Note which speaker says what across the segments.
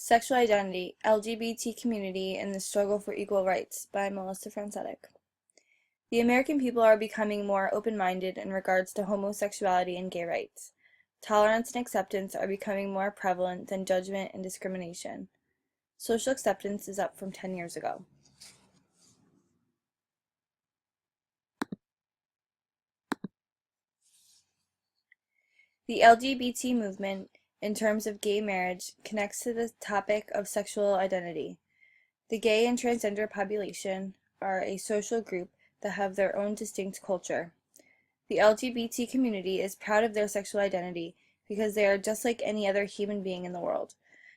Speaker 1: Sexual Identity, LGBT Community, and the Struggle for Equal Rights by Melissa Francetic. The American people are becoming more open-minded in regards to homosexuality and gay rights. Tolerance and acceptance are becoming more prevalent than judgment and discrimination. Social acceptance is up from 10 years ago. The LGBT movement, in terms of gay marriage, connects to the topic of sexual identity. The gay and transgender population are a social group that have their own distinct culture. The LGBT community is proud of their sexual identity because they are just like any other human being in the world.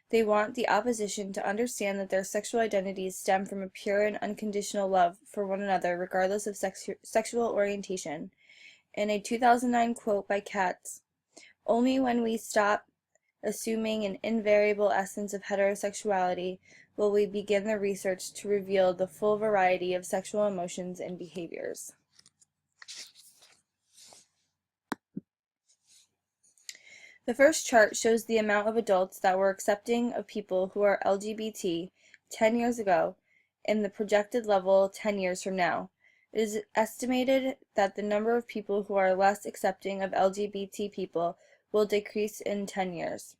Speaker 1: They want the opposition to understand that their sexual identities stem from a pure and unconditional love for one another regardless of sexual orientation. In a 2009 quote by Katz, "Only when we stop assuming an invariable essence of heterosexuality will we begin the research to reveal the full variety of sexual emotions and behaviors." The first chart shows the amount of adults that were accepting of people who are LGBT 10 years ago and the projected level 10 years from now. It is estimated that the number of people who are less accepting of LGBT people will decrease in 10 years.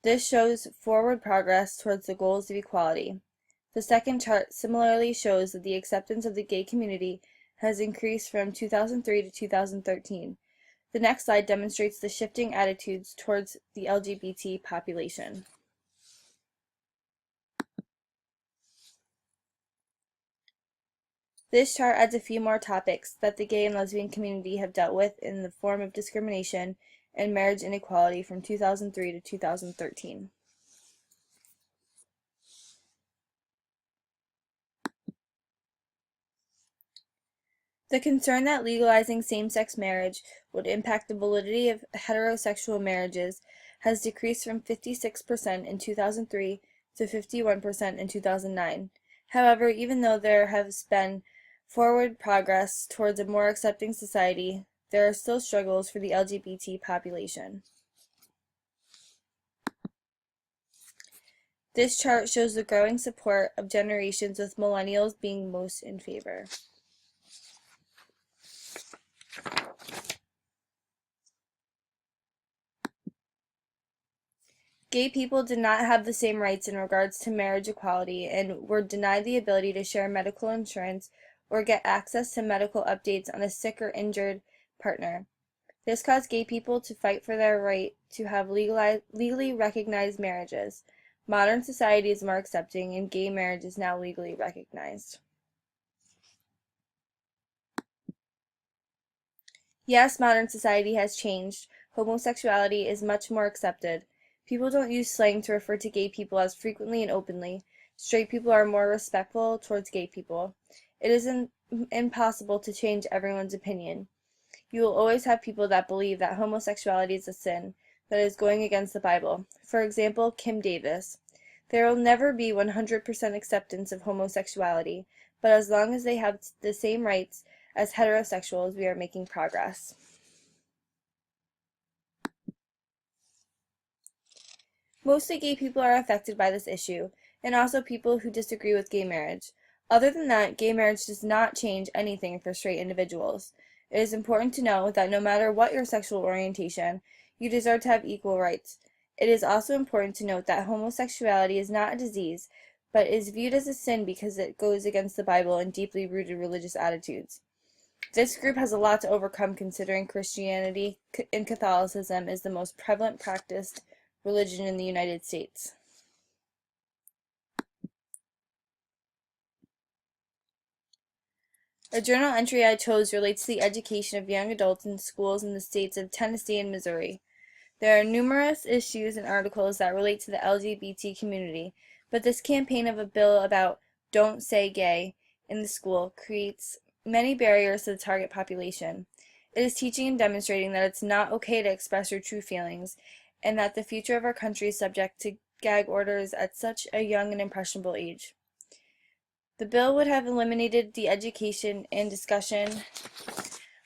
Speaker 1: This shows forward progress towards the goals of equality. The second chart similarly shows that the acceptance of the gay community has increased from 2003 to 2013. The next slide demonstrates the shifting attitudes towards the LGBT population. This chart adds a few more topics that the gay and lesbian community have dealt with in the form of discrimination and marriage inequality from 2003 to 2013. The concern that legalizing same-sex marriage would impact the validity of heterosexual marriages has decreased from 56% in 2003 to 51% in 2009. However, even though there has been forward progress towards a more accepting society, there are still struggles for the LGBT population. This chart shows the growing support of generations, with millennials being most in favor. Gay people did not have the same rights in regards to marriage equality and were denied the ability to share medical insurance or get access to medical updates on a sick or injured partner. This caused gay people to fight for their right to have legally recognized marriages. Modern society is more accepting, and gay marriage is now legally recognized. Yes, modern society has changed. Homosexuality is much more accepted. People don't use slang to refer to gay people as frequently and openly. Straight people are more respectful towards gay people. It isn't impossible to change everyone's opinion. You will always have people that believe that homosexuality is a sin, that is going against the Bible. For example, Kim Davis. There will never be 100% acceptance of homosexuality, but as long as they have the same rights as heterosexuals, we are making progress. Mostly gay people are affected by this issue, and also people who disagree with gay marriage. Other than that, gay marriage does not change anything for straight individuals. It is important to know that no matter what your sexual orientation, you deserve to have equal rights. It is also important to note that homosexuality is not a disease, but is viewed as a sin because it goes against the Bible and deeply rooted religious attitudes. This group has a lot to overcome, considering Christianity and Catholicism is the most prevalent practiced religion in the United States. A journal entry I chose relates to the education of young adults in schools in the states of Tennessee and Missouri. There are numerous issues and articles that relate to the LGBT community, but this campaign of a bill about "Don't Say Gay" in the school creates many barriers to the target population. It is teaching and demonstrating that it's not okay to express your true feelings, and that the future of our country is subject to gag orders at such a young and impressionable age. The bill would have eliminated the education and discussion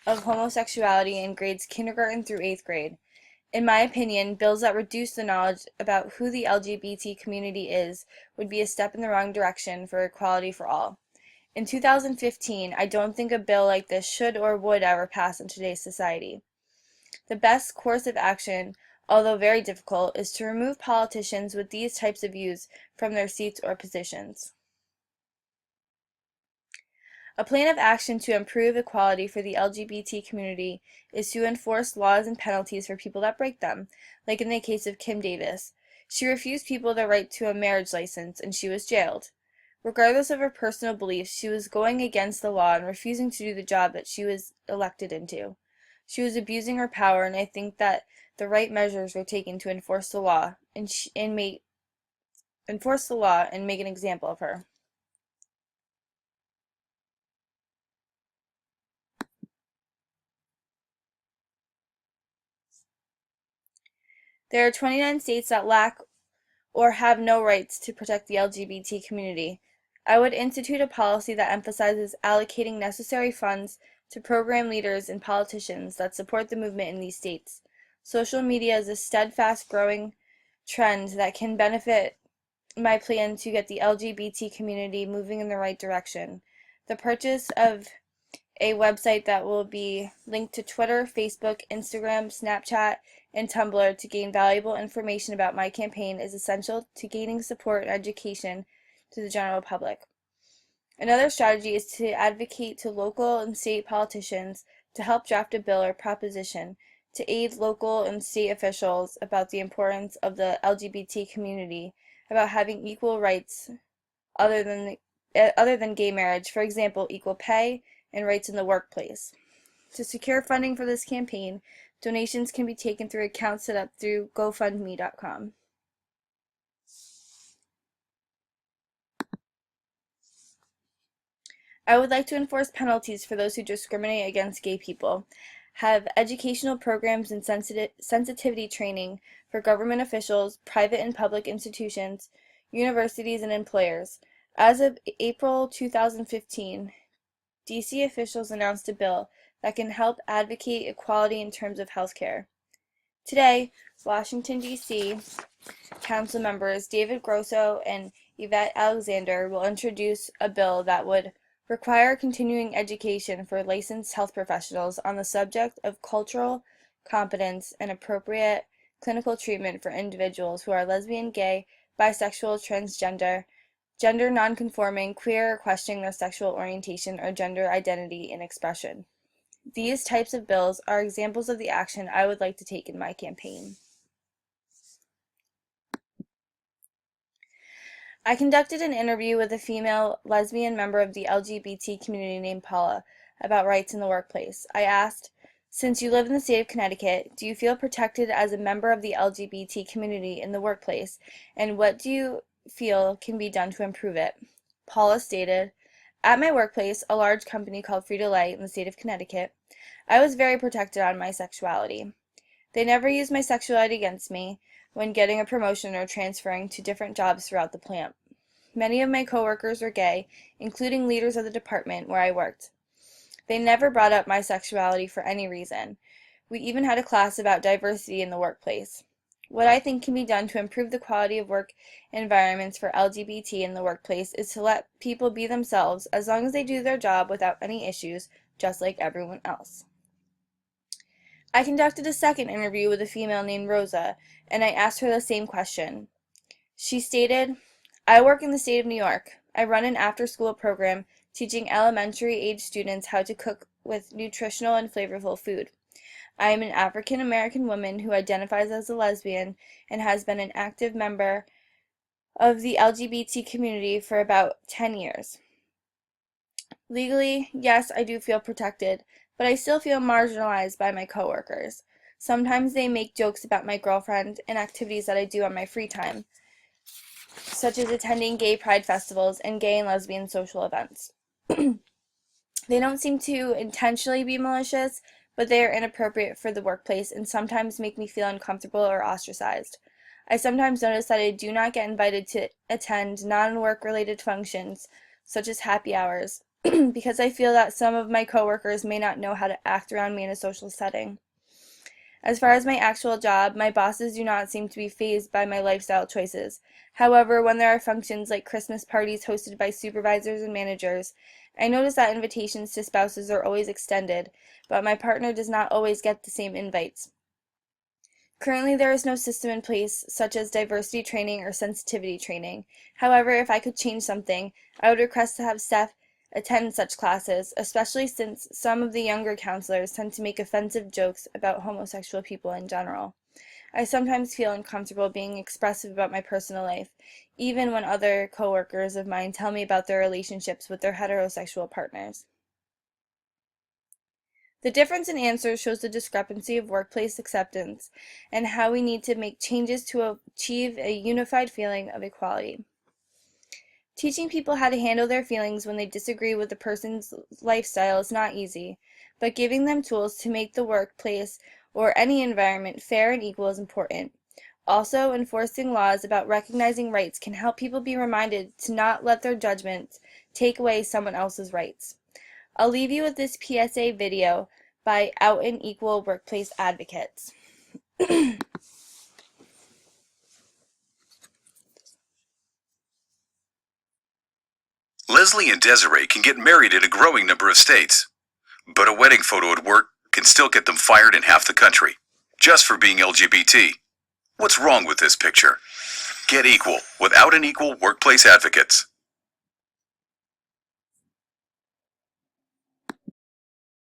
Speaker 1: of homosexuality in grades kindergarten through 8th grade. In my opinion, bills that reduce the knowledge about who the LGBT community is would be a step in the wrong direction for equality for all. In 2015, I don't think a bill like this should or would ever pass in today's society. The best course of action, although very difficult, is to remove politicians with these types of views from their seats or positions. A plan of action to improve equality for the LGBT community is to enforce laws and penalties for people that break them, like in the case of Kim Davis. She refused people the right to a marriage license, and she was jailed. Regardless of her personal beliefs, she was going against the law and refusing to do the job that she was elected into. She was abusing her power, and I think that the right measures were taken to enforce the law and make an example of her. There are 29 states that lack or have no rights to protect the LGBT community. I would institute a policy that emphasizes allocating necessary funds to program leaders and politicians that support the movement in these states. Social media is a steadfast growing trend that can benefit my plan to get the LGBT community moving in the right direction. The purchase of a website that will be linked to Twitter, Facebook, Instagram, Snapchat, and Tumblr to gain valuable information about my campaign is essential to gaining support and education to the general public. Another strategy is to advocate to local and state politicians to help draft a bill or proposition to aid local and state officials about the importance of the LGBT community, about having equal rights other than gay marriage, for example, equal pay and rights in the workplace. To secure funding for this campaign, donations can be taken through accounts set up through GoFundMe.com. I would like to enforce penalties for those who discriminate against gay people, have educational programs and sensitivity training for government officials, private and public institutions, universities, and employers. As of April 2015, DC officials announced a bill that can help advocate equality in terms of health care. Today, Washington, D.C. Council members David Grosso and Yvette Alexander will introduce a bill that would require continuing education for licensed health professionals on the subject of cultural competence and appropriate clinical treatment for individuals who are lesbian, gay, bisexual, transgender, gender nonconforming, queer, or questioning their sexual orientation or gender identity and expression. These types of bills are examples of the action I would like to take in my campaign. I conducted an interview with a female lesbian member of the LGBT community named Paula about rights in the workplace. I asked, "Since you live in the state of Connecticut, do you feel protected as a member of the LGBT community in the workplace, and what do you feel can be done to improve it?" Paula stated, "At my workplace, a large company called Frito-Lay in the state of Connecticut, I was very protected on my sexuality. They never used my sexuality against me when getting a promotion or transferring to different jobs throughout the plant. Many of my coworkers were gay, including leaders of the department where I worked. They never brought up my sexuality for any reason. We even had a class about diversity in the workplace. What I think can be done to improve the quality of work environments for LGBT in the workplace is to let people be themselves as long as they do their job without any issues, just like everyone else." I conducted a second interview with a female named Rosa, and I asked her the same question. She stated, "I work in the state of New York. I run an after-school program teaching elementary-age students how to cook with nutritional and flavorful food. I am an African-American woman who identifies as a lesbian and has been an active member of the LGBT community for about 10 years. Legally, yes, I do feel protected, but I still feel marginalized by my coworkers. Sometimes they make jokes about my girlfriend and activities that I do on my free time, such as attending gay pride festivals and gay and lesbian social events. They don't seem to intentionally be malicious, but they are inappropriate for the workplace and sometimes make me feel uncomfortable or ostracized. I sometimes notice that I do not get invited to attend non-work related functions, such as happy hours, because I feel that some of my coworkers may not know how to act around me in a social setting. As far as my actual job, my bosses do not seem to be fazed by my lifestyle choices. However, when there are functions like Christmas parties hosted by supervisors and managers, I notice that invitations to spouses are always extended, but my partner does not always get the same invites. Currently, there is no system in place such as diversity training or sensitivity training. However, if I could change something, I would request to have staff attend such classes, especially since some of the younger counselors tend to make offensive jokes about homosexual people in general. I sometimes feel uncomfortable being expressive about my personal life, even when other coworkers of mine tell me about their relationships with their heterosexual partners. The difference in answers shows the discrepancy of workplace acceptance and how we need to make changes to achieve a unified feeling of equality. Teaching people how to handle their feelings when they disagree with a person's lifestyle is not easy, but giving them tools to make the workplace or any environment fair and equal is important. Also, enforcing laws about recognizing rights can help people be reminded to not let their judgments take away someone else's rights. I'll leave you with this PSA video by Out and Equal Workplace Advocates.
Speaker 2: Leslie and Desiree can get married in a growing number of states, but a wedding photo at work can still get them fired in half the country, just for being LGBT. What's wrong with this picture? Get equal with Out and Equal Workplace Advocates.